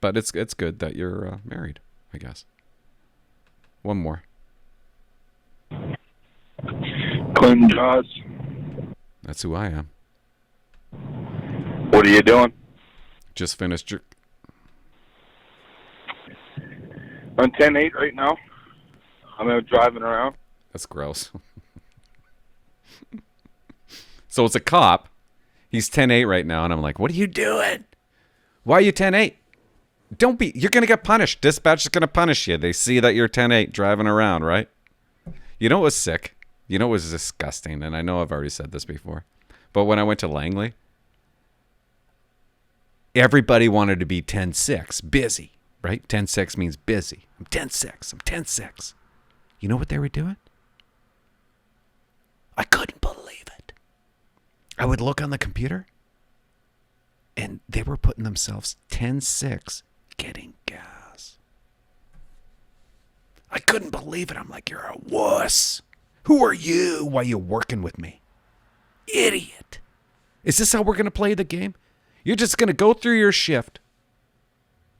But it's good that you're married, I guess. One more. Clinton Jaws. That's who I am. What are you doing? Just finished your... On 10-8 right now. I'm out driving around. That's gross. So it's a cop. He's 10-8 right now, and I'm like, what are you doing? Why are you 10-8? Don't be... You're going to get punished. Dispatch is going to punish you. They see that you're 10-8 driving around, right? You know what was sick? You know what was disgusting? And I know I've already said this before. But when I went to Langley, everybody wanted to be 10-6. Busy, right? 10-6 means busy. I'm 10-6. I'm 10-6. You know what they were doing? I couldn't believe it. I would look on the computer, and they were putting themselves 10-6 getting gas. I couldn't believe it. I'm like, you're a wuss. Who are you? Why are you working with me? Idiot. Is this how we're going to play the game? You're just going to go through your shift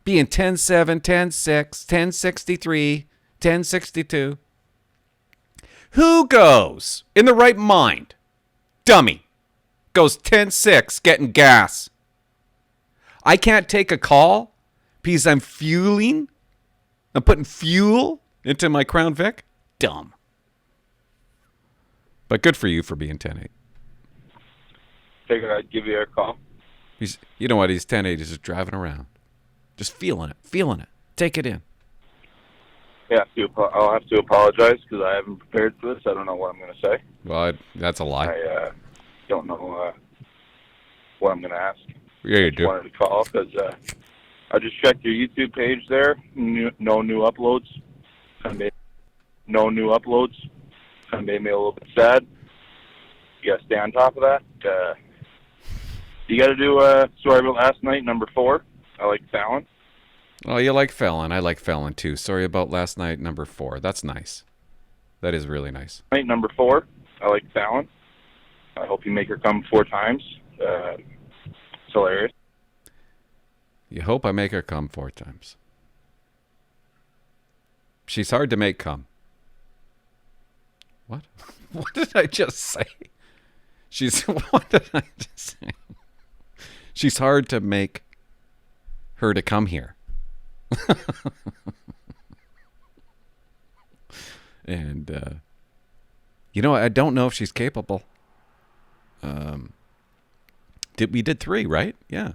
being 10-7, 10-6, 10-63, 10-62. Who goes in the right mind? Dummy. Goes 10-6 getting gas. I can't take a call because I'm fueling. I'm putting fuel into my Crown Vic. Dumb. But good for you for being 10-8. Figured I'd give you a call. You know what? He's 10-8. He's just driving around. Just feeling it. Take it in. Yeah, I'll have to apologize because I haven't prepared for this. I don't know what I'm going to say. Well, that's a lie. I don't know what I'm going to ask. Yeah, you I do. wanted to call because I just checked your YouTube page there. No new uploads. No new uploads. Kind of made me a little bit sad. You got to stay on top of that. You got to do Story About Last Night, number 4. I like Fallon. Oh, you like Fallon. I like Fallon, too. Sorry About Last Night, number 4. That's nice. That is really nice. Night number 4. I like Fallon. I hope you make her come 4 times. It's hilarious. You hope I make her come 4 times. She's hard to make come. What? What did I just say? What did I just say? She's hard to make her to come here. And, I don't know if she's capable. We did 3, right? Yeah.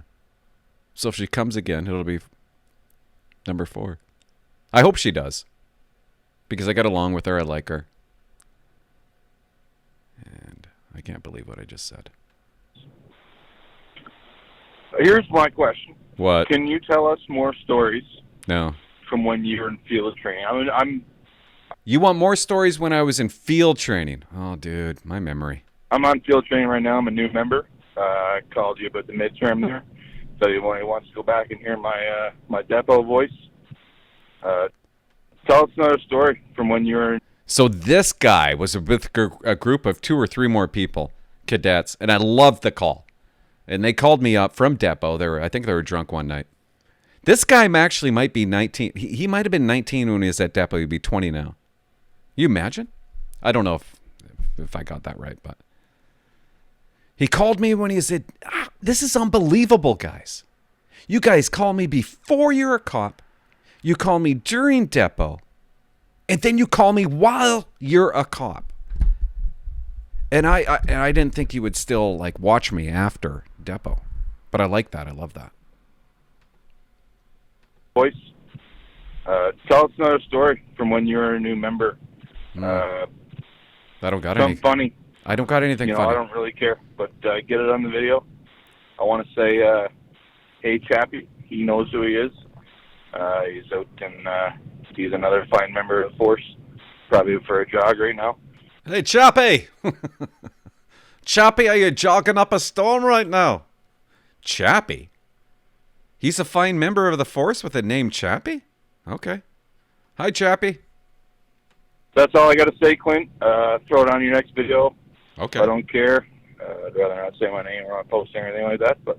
So if she comes again, it'll be number 4. I hope she does. Because I got along with her. I like her. And I can't believe what I just said. Here's my question. What? Can you tell us more stories? No. From when you were in field training? You want more stories when I was in field training? Oh, dude, my memory. I'm on field training right now. I'm a new member. I called you about the midterm there. So if anyone wants to go back and hear my depot voice, tell us another story from when you were. So this guy was with a group of 2 or 3 more people, cadets, and I loved the call. And they called me up from depot. I think they were drunk one night. This guy actually might be 19. He might have been 19 when he was at depot. He'd be 20 now. You imagine? I don't know if I got that right, but he called me when he said, this is unbelievable, guys. You guys call me before you're a cop. You call me during depot. And then you call me while you're a cop. And I didn't think you would still watch me after depot. But I like that. I love that. Voice. Tell us another story from when you were a new member. I don't got anything funny. I don't got anything funny. I don't really care, but get it on the video. I want to say, hey, Chappie, he knows who he is. He's out and he's another fine member of the force, probably for a jog right now. Hey, Chappie! Chappie, are you jogging up a storm right now? Chappie? He's a fine member of the force with the name Chappie? Okay. Hi, Chappie. That's all I got to say, Clint. Throw it on your next video. Okay. I don't care. I'd rather not say my name or not post anything like that, but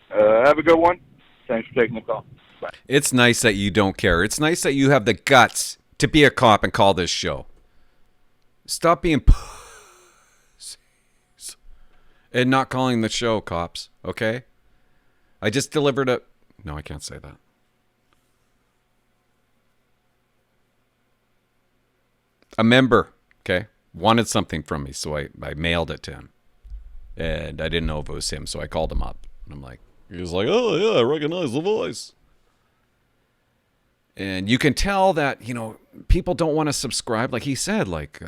have a good one. Thanks for taking the call. Bye. It's nice that you don't care. It's nice that you have the guts to be a cop and call this show. Stop being pussies and not calling the show, cops, okay? I just delivered a... No, I can't say that. A member, okay, wanted something from me, so I mailed it to him. And I didn't know if it was him, so I called him up. And I'm like, he was like, oh, yeah, I recognize the voice. And you can tell that, you know, people don't want to subscribe. Like he said, like,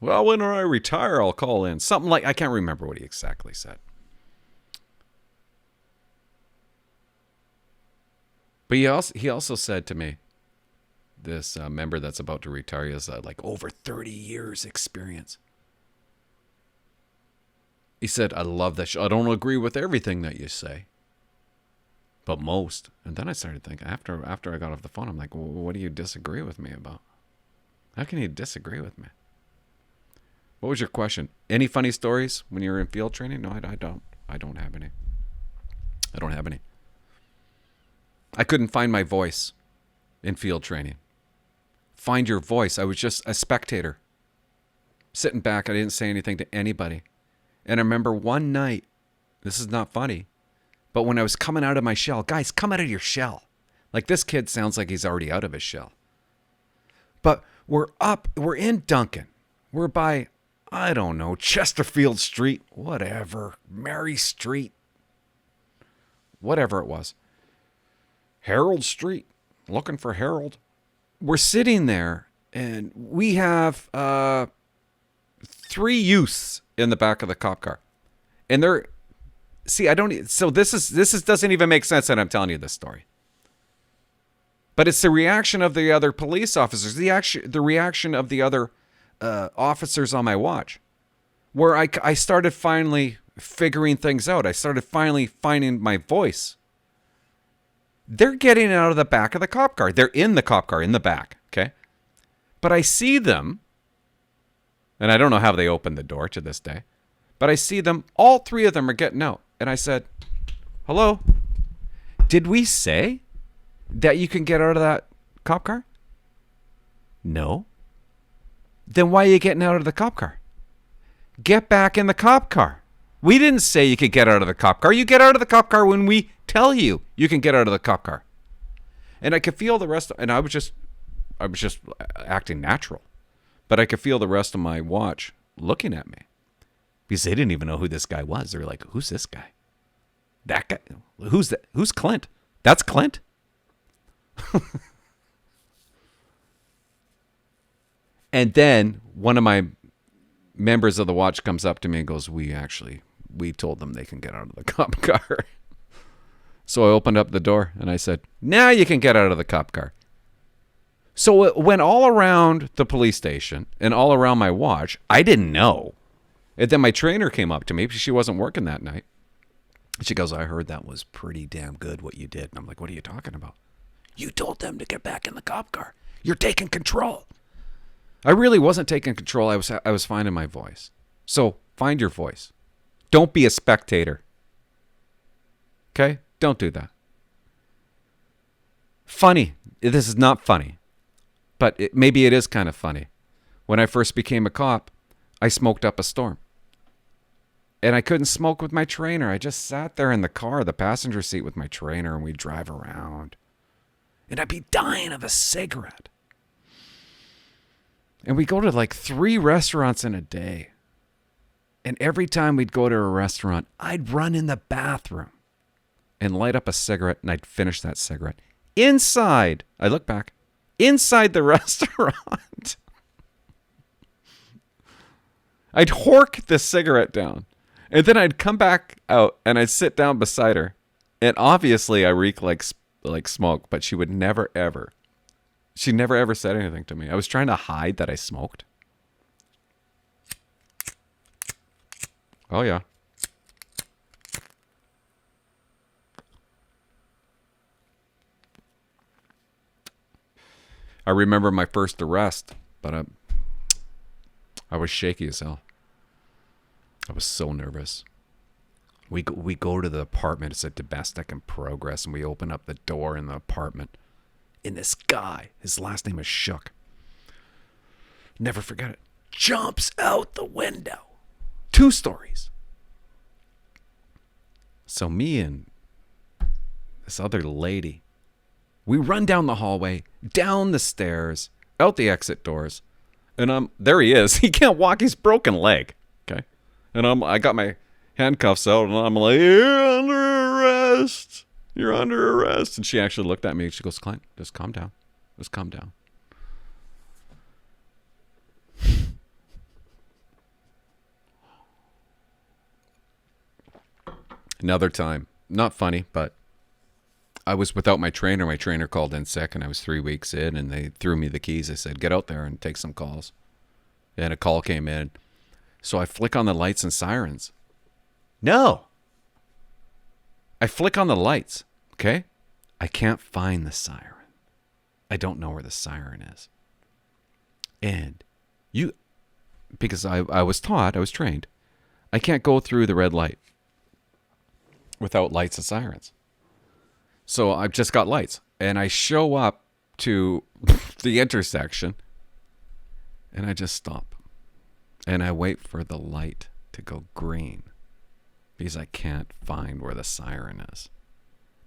well, when I retire, I'll call in. Something like, I can't remember what he exactly said. But he also said to me, this member that's about to retire has like over 30 years experience. He said, I love that show. I don't agree with everything that you say, but most. And then I started thinking, after I got off the phone, I'm like, well, what do you disagree with me about? How can you disagree with me? What was your question? Any funny stories when you were in field training? No, I don't. I don't have any. I don't have any. I couldn't find my voice in field training. Find your voice. I was just a spectator. Sitting back, I didn't say anything to anybody. And I remember one night, this is not funny, but when I was coming out of my shell, guys, come out of your shell. Like this kid sounds like he's already out of his shell. But we're in Duncan. We're by, I don't know, Chesterfield Street, whatever, Mary Street, whatever it was. Harold Street, looking for Harold. We're sitting there, and we have 3 youths in the back of the cop car, and they're so this doesn't even make sense that I'm telling you this story. But it's the reaction of the other police officers, the reaction of the other officers on my watch, where I started finally figuring things out. I started finally finding my voice. They're getting out of the back of the cop car. They're in the cop car in the back, okay? But I see them, and I don't know how they opened the door to this day, but I see them, all 3 of them are getting out. And I said, hello, did we say that you can get out of that cop car? No. Then why are you getting out of the cop car? Get back in the cop car. We didn't say you could get out of the cop car. You get out of the cop car when we tell you can get out of the cop car. And I could feel the rest, and I was just acting natural. But I could feel the rest of my watch looking at me. Because they didn't even know who this guy was. They were like, who's this guy? That guy? Who's that? Who's Clint? That's Clint? And then one of my members of the watch comes up to me and goes, we told them they can get out of the cop car. So I opened up the door and I said, now you can get out of the cop car. So it went all around the police station and all around my watch. I didn't know. And then my trainer came up to me because she wasn't working that night. She goes, I heard that was pretty damn good what you did. And I'm like, what are you talking about? You told them to get back in the cop car. You're taking control. I really wasn't taking control. I was finding my voice. So find your voice. Don't be a spectator. Okay? Don't do that. Funny. This is not funny. But maybe it is kind of funny. When I first became a cop, I smoked up a storm. And I couldn't smoke with my trainer. I just sat there in the car, the passenger seat with my trainer, and we'd drive around. And I'd be dying of a cigarette. And we go to like 3 restaurants in a day. And every time we'd go to a restaurant, I'd run in the bathroom and light up a cigarette, and I'd finish that cigarette. Inside, I look back, inside the restaurant. I'd hork the cigarette down. And then I'd come back out and I'd sit down beside her. And obviously I reek like smoke, but she would never ever. She never ever said anything to me. I was trying to hide that I smoked. Oh yeah. I remember my first arrest, but I was shaky as hell. I was so nervous. We go to the apartment. It's a domestic in progress, and we open up the door in the apartment. And this guy, his last name is Shook. Never forget it. Jumps out the window. 2 stories. So me and this other lady, we run down the hallway, down the stairs, out the exit doors, and there he is. He can't walk. He's broken leg. Okay, and I got my handcuffs out, and I'm like, "You're under arrest. You're under arrest." And she actually looked at me. And she goes, "Clint, just calm down. Just calm down." Another time, not funny, but I was without my trainer. My trainer called in sick, and I was 3 weeks in, and they threw me the keys. They said, "Get out there and take some calls." And a call came in. So I flick on the lights and sirens. No. I flick on the lights, okay? I can't find the siren. I don't know where the siren is. And because I was taught, I was trained, I can't go through the red light without lights and sirens. So I've just got lights. And I show up to the intersection, and I just stop. And I wait for the light to go green because I can't find where the siren is.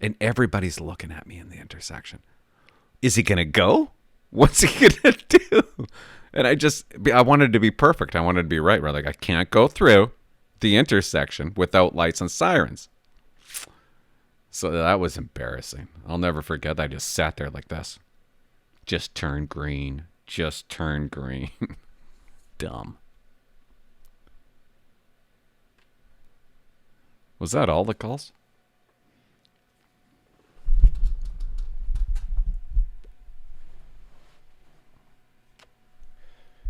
And everybody's looking at me in the intersection. Is he going to go? What's he going to do? And I wanted to be perfect. I wanted to be right. Like, I can't go through the intersection without lights and sirens. So that was embarrassing. I'll never forget that. I just sat there like this. Just turn green. Just turn green. Dumb. Was that all the calls?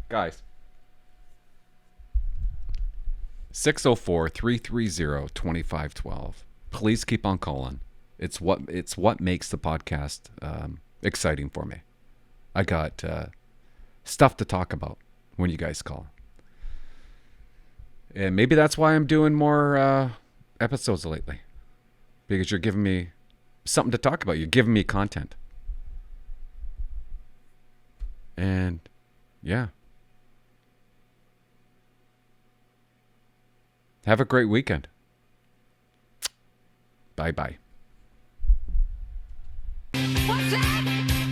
Guys. 604-330-2512. Please keep on calling. It's what makes the podcast exciting for me. I got stuff to talk about when you guys call. And maybe that's why I'm doing more episodes lately. Because you're giving me something to talk about. You're giving me content. And yeah. Have a great weekend. Bye-bye.